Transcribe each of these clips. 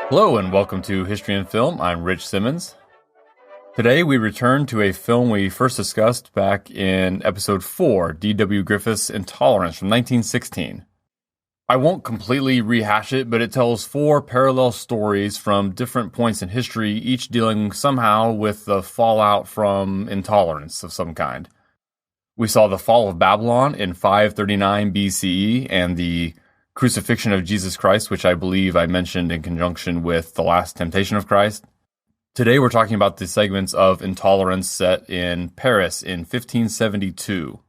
Hello and welcome to History and Film. I'm Rich Simmons. Today we return to a film we first discussed back in episode 4, D.W. Griffith's Intolerance from 1916. I won't completely rehash it, but it tells 4 parallel stories from different points in history, each dealing somehow with the fallout from intolerance of some kind. We saw the fall of Babylon in 539 BCE and the crucifixion of Jesus Christ, which I believe I mentioned in conjunction with the last temptation of Christ. Today we're talking about the segments of Intolerance set in Paris in 1572.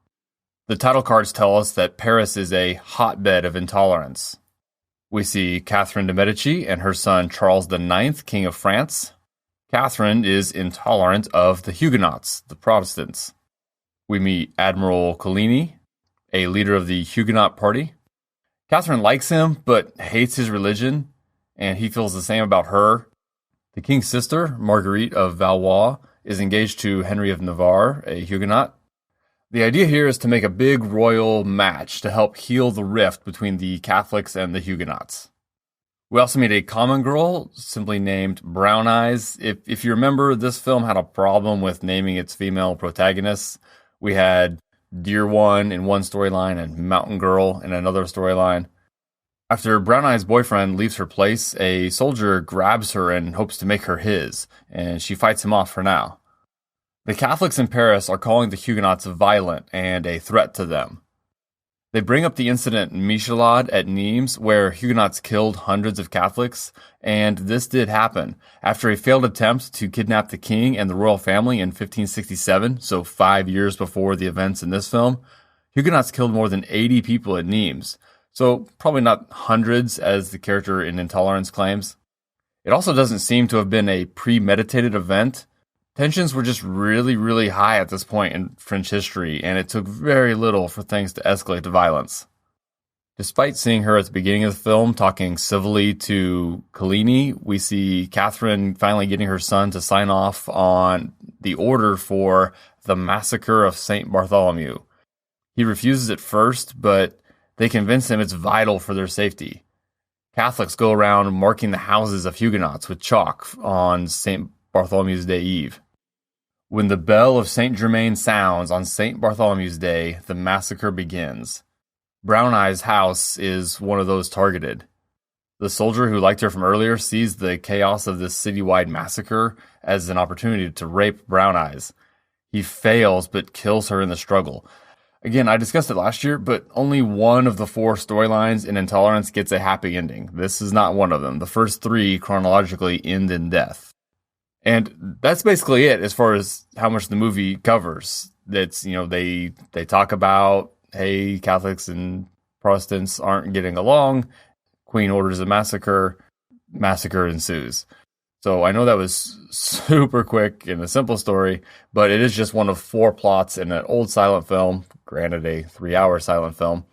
The title cards tell us that Paris is a hotbed of intolerance. We see Catherine de Medici and her son Charles IX, King of France. Catherine is intolerant of the Huguenots, the Protestants. We meet Admiral Coligny, a leader of the Huguenot party. Catherine likes him, but hates his religion, and he feels the same about her. The king's sister, Marguerite of Valois, is engaged to Henry of Navarre, a Huguenot. The idea here is to make a big royal match to help heal the rift between the Catholics and the Huguenots. We also meet a common girl, simply named Brown Eyes. If you remember, this film had a problem with naming its female protagonists. We had Dear One in one storyline and Mountain Girl in another storyline. After Brown Eye's boyfriend leaves her place, a soldier grabs her and hopes to make her his, and she fights him off for now. The Catholics in Paris are calling the Huguenots violent and a threat to them. They bring up the incident in Michelade at Nimes, where Huguenots killed hundreds of Catholics, and this did happen. After a failed attempt to kidnap the king and the royal family in 1567, so 5 years before the events in this film, Huguenots killed more than 80 people at Nimes, so probably not hundreds as the character in Intolerance claims. It also doesn't seem to have been a premeditated event. Tensions were just really, really high at this point in French history, and it took very little for things to escalate to violence. Despite seeing her at the beginning of the film talking civilly to Coligny, we see Catherine finally getting her son to sign off on the order for the massacre of St. Bartholomew. He refuses at first, but they convince him it's vital for their safety. Catholics go around marking the houses of Huguenots with chalk on St. Bartholomew's Day Eve. When the bell of St. Germain sounds on St. Bartholomew's Day, the massacre begins. Brown Eye's house is one of those targeted. The soldier who liked her from earlier sees the chaos of this citywide massacre as an opportunity to rape Brown Eyes. He fails, but kills her in the struggle. Again, I discussed it last year, but only one of the 4 storylines in Intolerance gets a happy ending. This is not one of them. The first 3 chronologically end in death. And that's basically it as far as how much the movie covers. That's, they talk about, hey, Catholics and Protestants aren't getting along. Queen orders a massacre. Massacre ensues. So I know that was super quick and a simple story, but it is just one of 4 plots in an old silent film, granted a 3-hour silent film.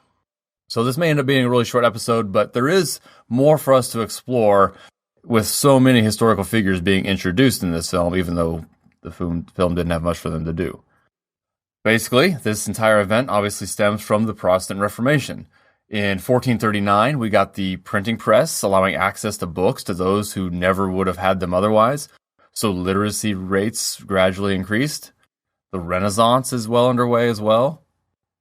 So this may end up being a really short episode, but there is more for us to explore with so many historical figures being introduced in this film, even though the film didn't have much for them to do. Basically, this entire event obviously stems from the Protestant Reformation. In 1439, we got the printing press, allowing access to books to those who never would have had them otherwise, so literacy rates gradually increased. The Renaissance is well underway as well.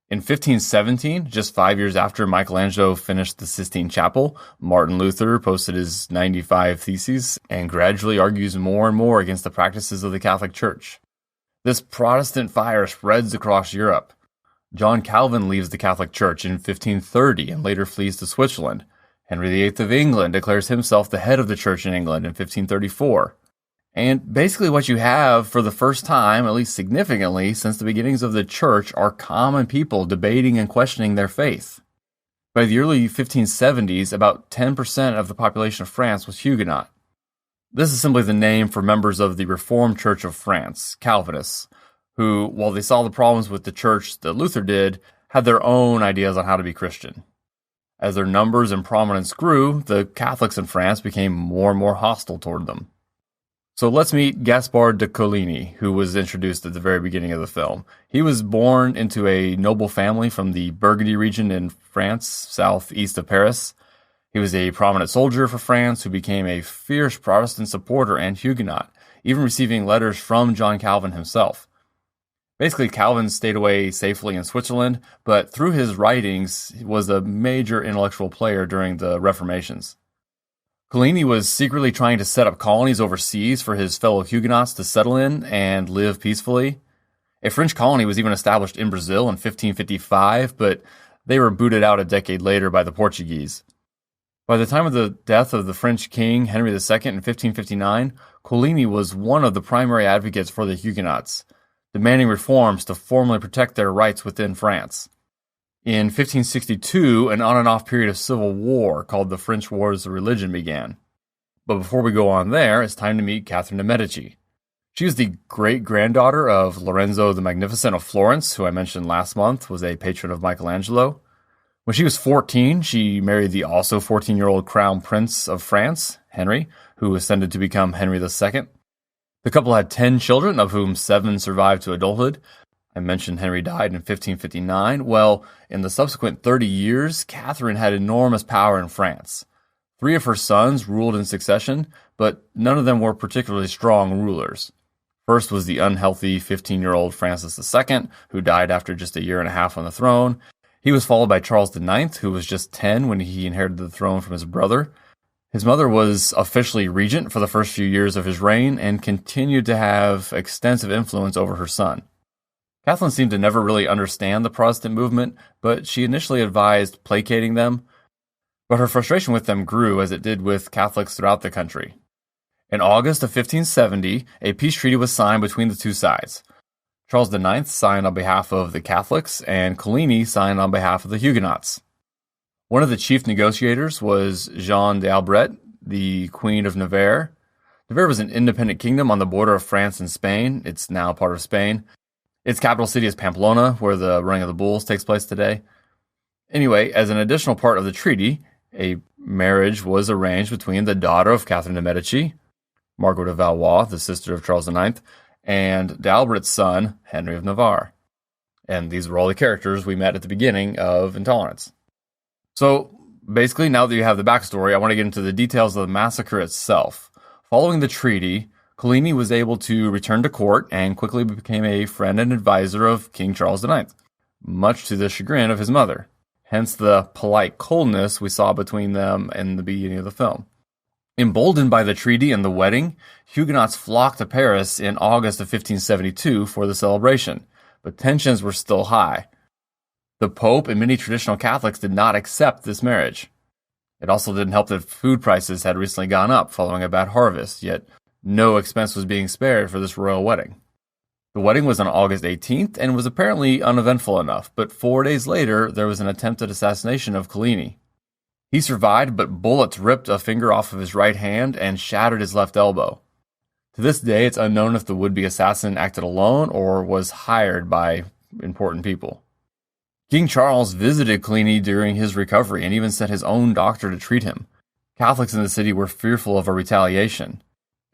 In 1517, just 5 years after Michelangelo finished the Sistine Chapel, Martin Luther posted his 95 Theses and gradually argues more and more against the practices of the Catholic Church. This Protestant fire spreads across Europe. John Calvin leaves the Catholic Church in 1530 and later flees to Switzerland. Henry VIII of England declares himself the head of the Church in England in 1534. And basically what you have for the first time, at least significantly, since the beginnings of the church, are common people debating and questioning their faith. By the early 1570s, about 10% of the population of France was Huguenot. This is simply the name for members of the Reformed Church of France, Calvinists, who, while they saw the problems with the church that Luther did, had their own ideas on how to be Christian. As their numbers and prominence grew, the Catholics in France became more and more hostile toward them. So let's meet Gaspar De Colini, who was introduced at the very beginning of the film. He was born into a noble family from the Burgundy region in France, southeast of Paris. He was a prominent soldier for France who became a fierce Protestant supporter and Huguenot, even receiving letters from John Calvin himself. Basically, Calvin stayed away safely in Switzerland, but through his writings, he was a major intellectual player during the Reformations. Colini was secretly trying to set up colonies overseas for his fellow Huguenots to settle in and live peacefully. A French colony was even established in Brazil in 1555, but they were booted out a decade later by the Portuguese. By the time of the death of the French king Henry II in 1559, Colini was one of the primary advocates for the Huguenots, demanding reforms to formally protect their rights within France. In 1562, an on-and-off period of civil war called the French Wars of Religion began. But before we go on there, it's time to meet Catherine de' Medici. She was the great-granddaughter of Lorenzo the Magnificent of Florence, who I mentioned last month was a patron of Michelangelo. When she was 14, she married the also 14-year-old crown prince of France, Henry, who ascended to become Henry II. The couple had 10 children, of whom 7 survived to adulthood. I mentioned Henry died in 1559. Well, in the subsequent 30 years, Catherine had enormous power in France. 3 of her sons ruled in succession, but none of them were particularly strong rulers. First was the unhealthy 15-year-old Francis II, who died after just a year and a half on the throne. He was followed by Charles IX, who was just 10 when he inherited the throne from his brother. His mother was officially regent for the first few years of his reign and continued to have extensive influence over her son. Catherine seemed to never really understand the Protestant movement, but she initially advised placating them. But her frustration with them grew as it did with Catholics throughout the country. In August of 1570, a peace treaty was signed between the two sides. Charles IX signed on behalf of the Catholics, and Colini signed on behalf of the Huguenots. One of the chief negotiators was Jeanne d'Albret, the Queen of Navarre. Navarre was an independent kingdom on the border of France and Spain. It's now part of Spain. Its capital city is Pamplona, where the running of the bulls takes place today. Anyway, as an additional part of the treaty, a marriage was arranged between the daughter of Catherine de' Medici, Margaret of Valois, the sister of Charles IX, and d'Albret's son, Henry of Navarre. And these were all the characters we met at the beginning of Intolerance. So, basically, now that you have the backstory, I want to get into the details of the massacre itself. Following the treaty, Colini was able to return to court and quickly became a friend and advisor of King Charles IX, much to the chagrin of his mother. Hence the polite coldness we saw between them in the beginning of the film. Emboldened by the treaty and the wedding, Huguenots flocked to Paris in August of 1572 for the celebration, but tensions were still high. The Pope and many traditional Catholics did not accept this marriage. It also didn't help that food prices had recently gone up following a bad harvest, yet no expense was being spared for this royal wedding. The wedding was on August 18th and was apparently uneventful enough, but 4 days later there was an attempted assassination of Colini. He survived, but bullets ripped a finger off of his right hand and shattered his left elbow. To this day, it's unknown if the would-be assassin acted alone or was hired by important people. King Charles visited Colini during his recovery and even sent his own doctor to treat him. Catholics in the city were fearful of a retaliation.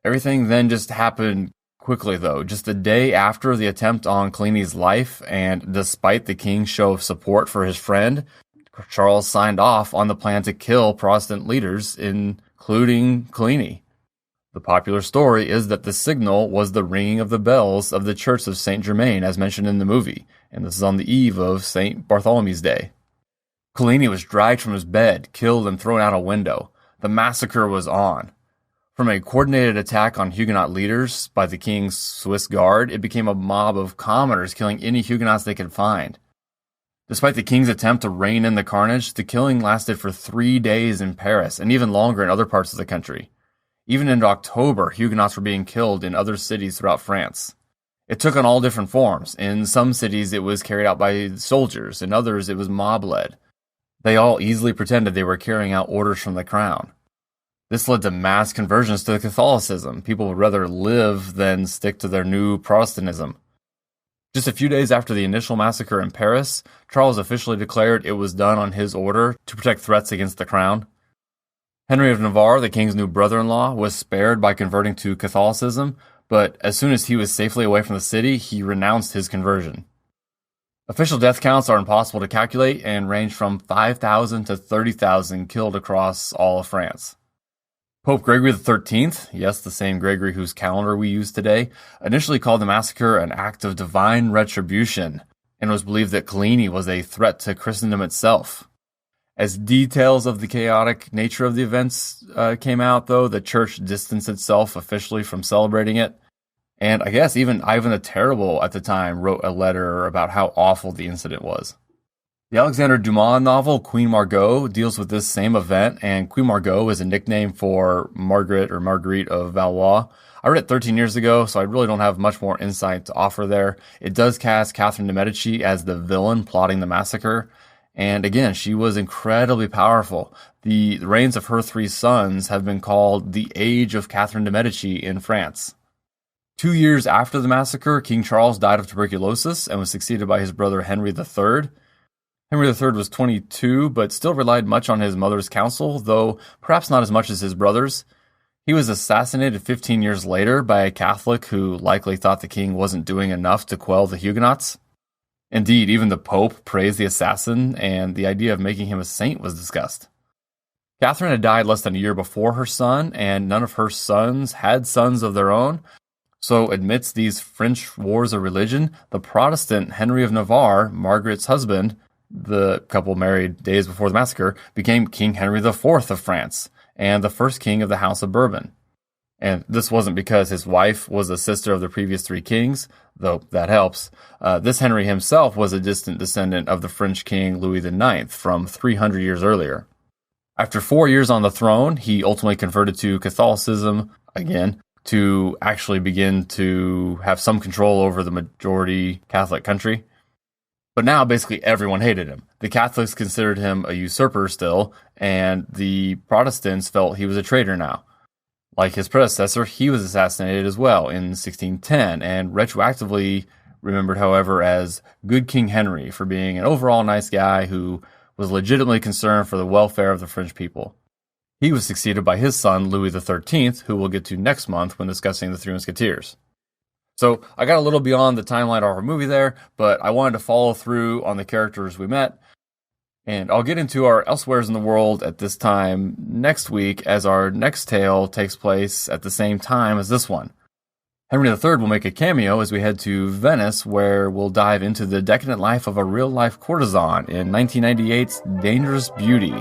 Everything then just happened quickly, though. Just a day after the attempt on Colini's life, and despite the king's show of support for his friend, Charles signed off on the plan to kill Protestant leaders, including Colini. The popular story is that the signal was the ringing of the bells of the Church of Saint Germain, as mentioned in the movie, and this is on the eve of St. Bartholomew's Day. Colini was dragged from his bed, killed, and thrown out a window. The massacre was on. From a coordinated attack on Huguenot leaders by the king's Swiss guard, it became a mob of commoners killing any Huguenots they could find. Despite the king's attempt to rein in the carnage, the killing lasted for 3 days in Paris and even longer in other parts of the country. Even in October, Huguenots were being killed in other cities throughout France. It took on all different forms. In some cities it was carried out by soldiers, in others it was mob-led. They all easily pretended they were carrying out orders from the crown. This led to mass conversions to Catholicism. People would rather live than stick to their new Protestantism. Just a few days after the initial massacre in Paris, Charles officially declared it was done on his order to protect threats against the crown. Henry of Navarre, the king's new brother-in-law, was spared by converting to Catholicism, but as soon as he was safely away from the city, he renounced his conversion. Official death counts are impossible to calculate and range from 5,000 to 30,000 killed across all of France. Pope Gregory XIII, yes, the same Gregory whose calendar we use today, initially called the massacre an act of divine retribution, and was believed that Colini was a threat to Christendom itself. As details of the chaotic nature of the events came out, though, the church distanced itself officially from celebrating it. And I guess even Ivan the Terrible at the time wrote a letter about how awful the incident was. The Alexander Dumas novel Queen Margot deals with this same event, and Queen Margot is a nickname for Margaret or Marguerite of Valois. I read it 13 years ago, so I really don't have much more insight to offer there. It does cast Catherine de Medici as the villain plotting the massacre. And again, she was incredibly powerful. The reigns of her three sons have been called the Age of Catherine de Medici in France. 2 years after the massacre, King Charles died of tuberculosis and was succeeded by his brother Henry III. Henry III was 22, but still relied much on his mother's counsel, though perhaps not as much as his brothers. He was assassinated 15 years later by a Catholic who likely thought the king wasn't doing enough to quell the Huguenots. Indeed, even the Pope praised the assassin, and the idea of making him a saint was discussed. Catherine had died less than a year before her son, and none of her sons had sons of their own. So amidst these French wars of religion, the Protestant Henry of Navarre, Margaret's husband, the couple married days before the massacre, became King Henry IV of France, and the first king of the House of Bourbon. And this wasn't because his wife was a sister of the previous three kings, though that helps. This Henry himself was a distant descendant of the French king Louis IX from 300 years earlier. After 4 years on the throne, he ultimately converted to Catholicism, again, to actually begin to have some control over the majority Catholic country. But now basically everyone hated him. The Catholics considered him a usurper still, and the Protestants felt he was a traitor now. Like his predecessor, he was assassinated as well in 1610, and retroactively remembered, however, as Good King Henry for being an overall nice guy who was legitimately concerned for the welfare of the French people. He was succeeded by his son, Louis XIII, who we'll get to next month when discussing the Three Musketeers. So I got a little beyond the timeline of our movie there, but I wanted to follow through on the characters we met. And I'll get into our elsewheres in the world at this time next week, as our next tale takes place at the same time as this one. Henry III will make a cameo as we head to Venice, where we'll dive into the decadent life of a real-life courtesan in 1998's Dangerous Beauty.